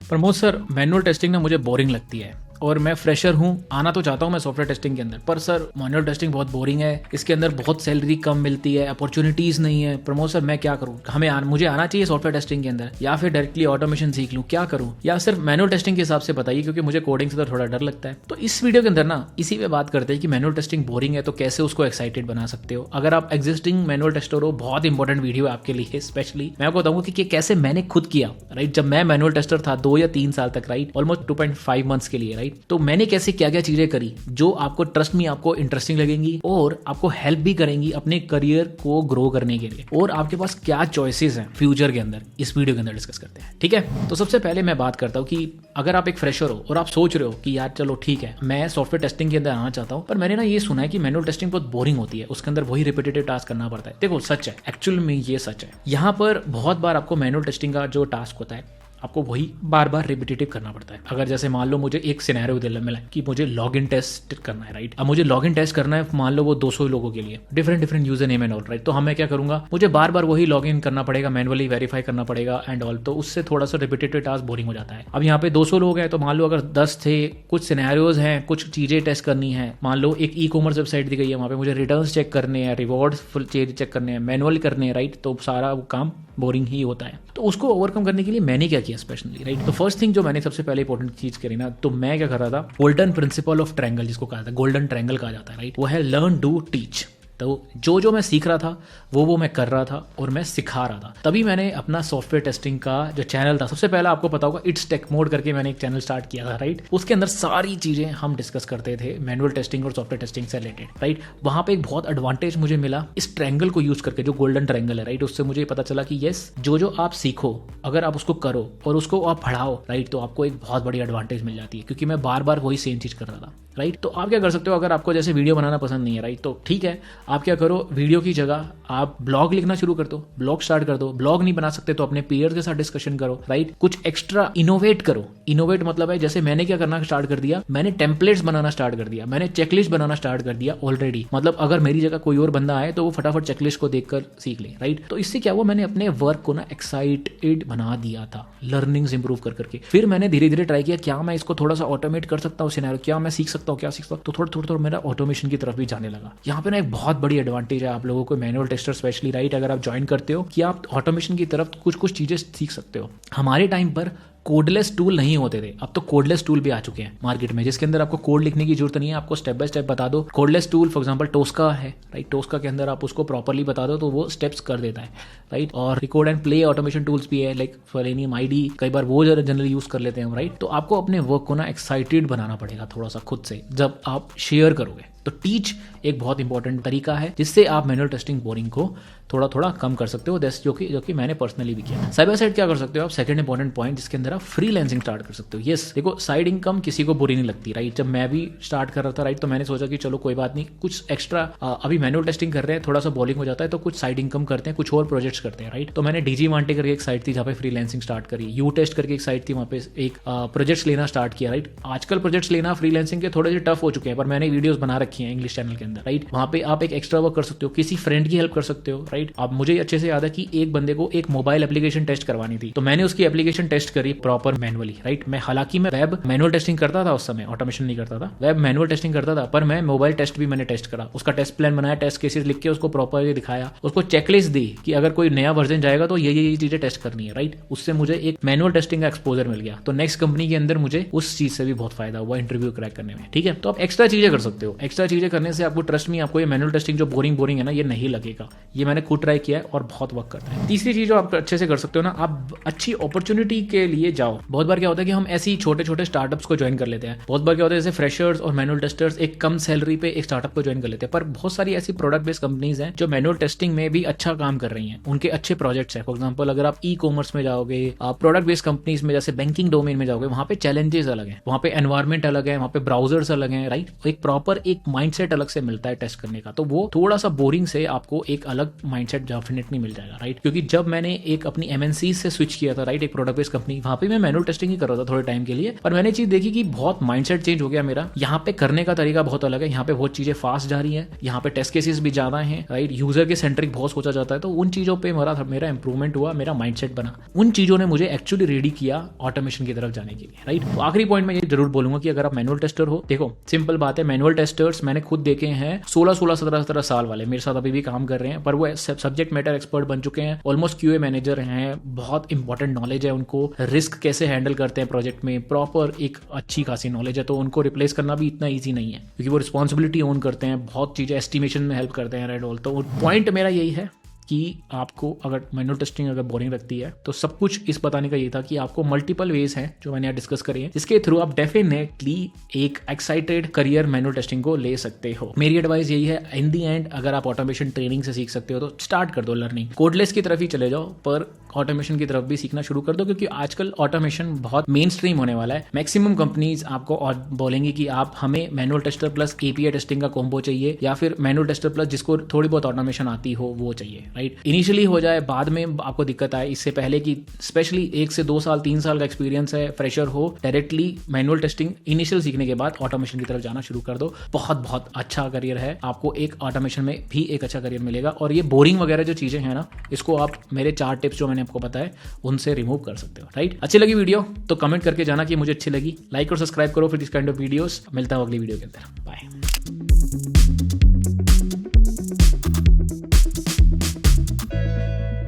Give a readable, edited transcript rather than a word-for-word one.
Pramod sir, manual testing ना मुझे boring लगती है और मैं फ्रेशर हूँ, आना तो चाहता हूँ मैं सॉफ्टवेयर टेस्टिंग के अंदर, पर सर मैनुअल टेस्टिंग बहुत बोरिंग है, इसके अंदर बहुत सैलरी कम मिलती है, अपॉर्चुनिटीज़ नहीं है। प्रमोद सर मैं क्या करूँ? मुझे आना चाहिए सॉफ्टवेयर टेस्टिंग के अंदर, या फिर डायरेक्टली ऑटोमेशन सीख लूँ, क्या करूँ? या सिर्फ मैनुअल टेस्टिंग के हिसाब से बताइए, क्योंकि मुझे कोडिंग से तो थोड़ा डर लगता है। तो इस वीडियो के अंदर ना इसी पे बात करते हैं कि मैनुअल टेस्टिंग बोरिंग है तो कैसे उसको एक्साइटेड बना सकते हो। अगर आप एग्जिस्टिंग मैनुअल टेस्टर हो, बहुत इंपॉर्टेंट वीडियो है आपके लिए। स्पेशली मैं आपको बताऊंगा कि कैसे मैंने खुद किया, राइट। जब मैं मैनुअल टेस्टर था 2 या 3 साल तक, राइट, ऑलमोस्ट 2.5 मंथ्स के लिए, राइट, तो मैंने कैसे क्या क्या चीजें करी जो आपको ट्रस्ट में आपको इंटरेस्टिंग लगेंगी और आपको हेल्प भी करेंगी अपने करियर को ग्रो करने के लिए, और आपके पास क्या चॉइसेस हैं फ्यूचर के अंदर, इस वीडियो के अंदर डिस्कस करते हैं। ठीक है, तो सबसे पहले मैं बात करता हूँ कि अगर आप एक फ्रेशर हो और आप सोच रहे हो कि यार चलो ठीक है मैं सॉफ्टवेयर टेस्टिंग के अंदर आना चाहता हूँ, पर मैंने ना ये सुना है कि मैनुअल टेस्टिंग बहुत बोरिंग होती है, उसके अंदर वही रिपीटेटिव टास्क करना पड़ता है। देखो सच है, एक्चुअल में ये सच है। यहाँ पर बहुत बार आपको मैनुअल टेस्टिंग का जो टास्क होता है आपको वही बार बार रिपीटेटिव करना पड़ता है। अगर जैसे मान लो मुझे एक सिनेरियो दिला मिला कि मुझे लॉगिन टेस्ट करना है, राइट। अब मुझे लॉगिन टेस्ट करना है, मान लो वो 200 लोगों के लिए, different user name and all, right. तो हम मैं क्या करूंगा, मुझे बार बार वही लॉगिन करना पड़ेगा, मैनुअली वेरीफाई करना पड़ेगा एंड ऑल, तो उससे थोड़ा सा रिपीटेटिव टास्क बोरिंग हो जाता है। अब यहाँ पे 200 लोग हैं तो मान लो अगर 10 थे, कुछ सिनेरियोज हैं, कुछ चीजें टेस्ट करनी है। मान लो एक ई कॉमर्स वेबसाइट दी गई है, वहाँ पे मुझे रिटर्न चेक करने हैं, रिवॉर्ड फुल चेक करने हैं, मैनुअल करने हैं, राइट। तो सारा काम बोरिंग ही होता है। तो उसको ओवरकम करने के लिए मैंने क्या किया स्पेशली, राइट। तो फर्स्ट थिंग जो मैंने सबसे पहले इंपॉर्टेंट चीज करी ना, तो मैं क्या कर रहा था, गोल्डन प्रिंसिपल ऑफ ट्रायंगल जिसको कहा था, गोल्डन ट्रायंगल कहा जाता है, राइट। वो है लर्न डू टीच। तो जो मैं सीख रहा था वो मैं कर रहा था और मैं सिखा रहा था। तभी मैंने अपना सॉफ्टवेयर टेस्टिंग का जो चैनल था, सबसे पहला आपको पता होगा इट्स टेक मोड करके मैंने एक चैनल स्टार्ट किया था, राइट। उसके अंदर सारी चीजें हम डिस्कस करते थे मैनुअल टेस्टिंग और सॉफ्टवेयर टेस्टिंग से रिलेटेड, राइट। वहां पे एक बहुत एडवांटेज मुझे मिला इस ट्रायंगल को यूज करके, जो गोल्डन ट्रायंगल है, राइट। उससे मुझे पता चला कि यस, जो आप सीखो अगर आप उसको करो और उसको आप पढ़ाओ, राइट, तो आपको एक बहुत बड़ी एडवांटेज मिल जाती है, क्योंकि मैं बार बार वही सेम चीज कर रहा था, राइट। तो आप क्या कर सकते हो, अगर आपको जैसे वीडियो बनाना पसंद नहीं है, राइट, तो ठीक है, आप क्या करो, वीडियो की जगह आप ब्लॉग लिखना शुरू कर दो, ब्लॉग स्टार्ट कर दो। ब्लॉग नहीं बना सकते तो अपने पीयर्स के साथ डिस्कशन करो, राइट। कुछ एक्स्ट्रा इनोवेट करो। इनोवेट मतलब है जैसे मैंने क्या करना स्टार्ट कर दिया, मैंने टेम्पलेट्स बनाना स्टार्ट कर दिया, मैंने चेकलिस्ट बनाना स्टार्ट कर दिया ऑलरेडी। मतलब अगर मेरी जगह कोई और बंदा आए तो वो फटाफट चेकलिस्ट को देखकर सीख ले, राइट। तो इससे क्या हुआ, मैंने अपने वर्क को ना एक्साइटेड बना दिया था, लर्निंग्स इंप्रूव कर करके। फिर मैंने धीरे धीरे ट्राई किया, क्या मैं इसको थोड़ा सा ऑटोमेट कर सकता हूँ सिनेरियो, क्या मैं सीख सकता हूँ, क्या सीख सकता हूँ। तो थोड़ा मेरा ऑटोमेशन की तरफ भी जाने लगा। यहाँ पे ना एक बहुत बड़ी एडवांटेज है आप लोगों को मैनुअल टेस्टर स्पेशली, राइट, अगर आप ज्वाइन करते हो, कि आप ऑटोमेशन की तरफ कुछ चीजें सीख सकते हो। हमारे टाइम पर कोडलेस टूल नहीं होते थे, अब तो कोडलेस टूल भी आ चुके हैं मार्केट में, जिसके अंदर आपको कोड लिखने की जरूरत नहीं है, आपको स्टेप बाय स्टेप बता दो। Cordless tool for example Tosca है, राइट। टोस्का के अंदर आप उसको प्रॉपर्ली बता दो तो वो स्टेप्स कर देता है, राइट। और record and play automation tools भी है, लाइक सेलेनियम आईडी, कई बार वो जनरली यूज कर लेते हैं, राइट। तो आपको अपने वर्क को ना एक्साइटेड बनाना पड़ेगा थोड़ा सा खुद से, जब आप शेयर करोगे। तो टीच एक बहुत इंपॉर्टेंट तरीका है जिससे आप मैनुअल टेस्टिंग बोरिंग को थोड़ा कम कर सकते हो, जो कि मैंने पर्सनली भी किया। साइड बाय साइड क्या कर सकते हो आप, सेकंड इंपॉर्टेंट पॉइंट, जिसके अंदर आप फ्रीलांसिंग स्टार्ट कर सकते हो। यस, देखो साइड इनकम किसी को बुरी नहीं लगती, राइट। जब मैं भी स्टार्ट कर रहा था, राइट, तो मैंने सोचा कि चलो कोई बात नहीं, कुछ एक्स्ट्रा, अभी मैनुअल टेस्टिंग कर रहे हैं, थोड़ा सा बोरिंग हो जाता है, तो कुछ साइड इनकम करते हैं, कुछ और प्रोजेक्ट्स करते हैं, राइट। तो मैंने डीजी वांटे करके एक साइट थी जहाँ पे फ्रीलांसिंग स्टार्ट करी, यू टेस्ट करके एक साइट थी, वहाँ पे एक प्रोजेक्ट्स लेना स्टार्ट किया, राइट। आजकल प्रोजेक्ट्स लेना फ्रीलांसिंग के थोड़े से टफ हो चुके हैं, पर मैंने वीडियोस बना रखी है इंग्लिश चैनल के अंदर, राइट। वहाँ पे आप एक एक्स्ट्रा वर्क कर सकते हो, किसी फ्रेंड की हेल्प कर सकते हो, राइट। अब मुझे अच्छे से याद है कि एक बंदे को एक मोबाइल एप्लीकेशन टेस्ट करवानी थी, तो मैंने उसकी एप्लीकेशन टेस्ट करी प्रॉपर मैनुअली, राइट। मैं हालांकि मैं वेब मैनुअल टेस्टिंग करता था उस समय, ऑटोमेशन नहीं करता था, वेब मैनुअल टेस्टिंग करता था, पर मैं मोबाइल टेस्ट भी मैंने टेस्ट करा, उसका टेस्ट प्लान बनाया, टेस्ट केसेस लिख के उसको प्रॉपर दिखाया, उसको चेकलिस्ट दी कि अगर कोई नया वर्जन जाएगा तो ये चीजें टेस्ट करनी है, राइट। उससे मुझे एक मैनुअल टेस्टिंग का एक्सपोजर मिल गया। तो नेक्स्ट कंपनी के अंदर मुझे उस चीज से भी बहुत फायदा हुआ इंटरव्यू क्रैक करने में, ठीक है। तो आप एक्स्ट्रा चीजें कर सकते हो, एक्स्ट्रा चीजें करने से आपको ट्रस्ट में, आपको ये मैनुअल टेस्टिंग जो बोरिंग है ना, ये नहीं लगेगा। ये मैंने खुद ट्राई किया है और बहुत वर्क करता है। तीसरी चीज जो आप अच्छे से कर सकते हो ना, आप अच्छी अपॉर्चुनिटी के लिए जाओ। बहुत बार क्या होता है कि हम ऐसे ही छोटे स्टार्टअप्स को ज्वाइन कर लेते हैं। बहुत बार क्या होता है, जैसे फ्रेशर्स और मैनुअल टेस्टर्स एक कम सैलरी पे एक स्टार्टअप को ज्वाइन कर लेते हैं, पर बहुत सारी ऐसी प्रोडक्ट बेस्ड कंपनीज हैं जो मैनुअल टेस्टिंग में भी अच्छा काम कर रही हैं, उनके अच्छे प्रोजेक्ट्स हैं। फॉर एग्जांपल अगर आप ई कॉमर्स में जाओगे, आप प्रोडक्ट बेस्ड कंपनीज में, जैसे बैंकिंग डोमेन में जाओगे, वहां पे चैलेंजेस अलग हैं, वहां पे एनवायरमेंट अलग है, वहां पे ब्राउजर्स अलग हैं, राइट। एक प्रॉपर एक माइंडसेट अलग से मिलता है टेस्ट करने का, तो वो थोड़ा सा बोरिंग से आपको एक अलग माइंडसेट डेफिनेटली मिल जाएगा, राइट। क्योंकि जब मैंने एक अपनी एमएनसी से स्विच किया था, राइट, एक प्रोडक्ट बेस्ड कंपनी, वहां पे मैं मैनुअल टेस्टिंग ही कर रहा था थोड़े टाइम के लिए, पर मैंने चीज देखी कि बहुत माइंडसेट चेंज हो गया मेरा। यहाँ पे करने का तरीका बहुत अलग है, यहाँ पे बहुत चीजें फास्ट जा रही है, यहाँ पे टेस्ट केसेस भी ज्यादा हैं, राइट, यूजर के सेंट्रिक बहुत सोचा जाता है। तो उन चीजों पे मेरा इंप्रूवमेंट हुआ, मेरा माइंडसेट बना। उन चीजों ने मुझे एक्चुअली रेडी किया ऑटोमेशन की तरफ जाने के लिए, राइट। तो आखिरी पॉइंट में ये जरूर बोलूंगा कि अगर आप मैनुअल टेस्टर हो, देखो सिंपल बात है, मैनुअल टेस्टर्स मैंने खुद देखे हैं 16, 17 साल वाले मेरे साथ अभी भी काम कर रहे हैं, पर वो सब्जेक्ट मैटर एक्सपर्ट बन चुके हैं, ऑलमोस्ट क्यूए मैनेजर हैं, बहुत इंपॉर्टेंट नॉलेज है उनको, रिस्क कैसे हैंडल करते हैं प्रोजेक्ट में, प्रॉपर एक अच्छी खासी नॉलेज है। तो उनको रिप्लेस करना भी इतना ईजी नहीं है, क्योंकि वो रिस्पॉन्सिबिलिटी ओन करते हैं, बहुत चीजें एस्टिमेशन में हेल्प करते हैं, राइट ऑल। तो पॉइंट मेरा यही है कि आपको अगर मैनुअल टेस्टिंग अगर बोरिंग लगती है, तो सब कुछ इस बताने का ये था कि आपको मल्टीपल वेज हैं जो मैंने यहाँ डिस्कस करी है, जिसके थ्रू आप डेफिनेटली एक एक्साइटेड करियर मैनुअल टेस्टिंग को ले सकते हो। मेरी एडवाइस यही है, इन दी एंड अगर आप ऑटोमेशन ट्रेनिंग से सीख सकते हो तो स्टार्ट कर दो लर्निंग, कोडलेस की तरफ ही चले जाओ, पर ऑटोमेशन की तरफ भी सीखना शुरू कर दो, क्योंकि आजकल ऑटोमेशन बहुत मेन स्ट्रीम होने वाला है। मैक्सिमम कंपनीज आपको बोलेंगी कि आप हमें manual tester plus API testing का कॉम्बो चाहिए, या फिर मैनुअल टेस्टर प्लस जिसको थोड़ी बहुत ऑटोमेशन आती हो वो चाहिए, राइट। इनिशियली हो जाए, बाद में आपको दिक्कत आए, इससे पहले कि स्पेशली 1 से 2 साल 3 साल का एक्सपीरियंस है, फ्रेशर हो, डायरेक्टली मैनुअल टेस्टिंग इनिशियल सीखने के बाद ऑटोमेशन की तरफ जाना शुरू कर दो। बहुत अच्छा करियर है, आपको एक ऑटोमेशन में भी एक अच्छा करियर मिलेगा। और ये बोरिंग वगैरह जो चीजें हैं ना, इसको आप मेरे 4 टिप्स जो मैंने आपको बताए उनसे रिमूव कर सकते हो, राइट। अच्छी लगी वीडियो तो कमेंट करके जाना कि मुझे अच्छी लगी, लाइक और सब्सक्राइब करो फिर दिस काइंड ऑफ वीडियोस। मिलता हूं अगली वीडियो के अंदर, बाय।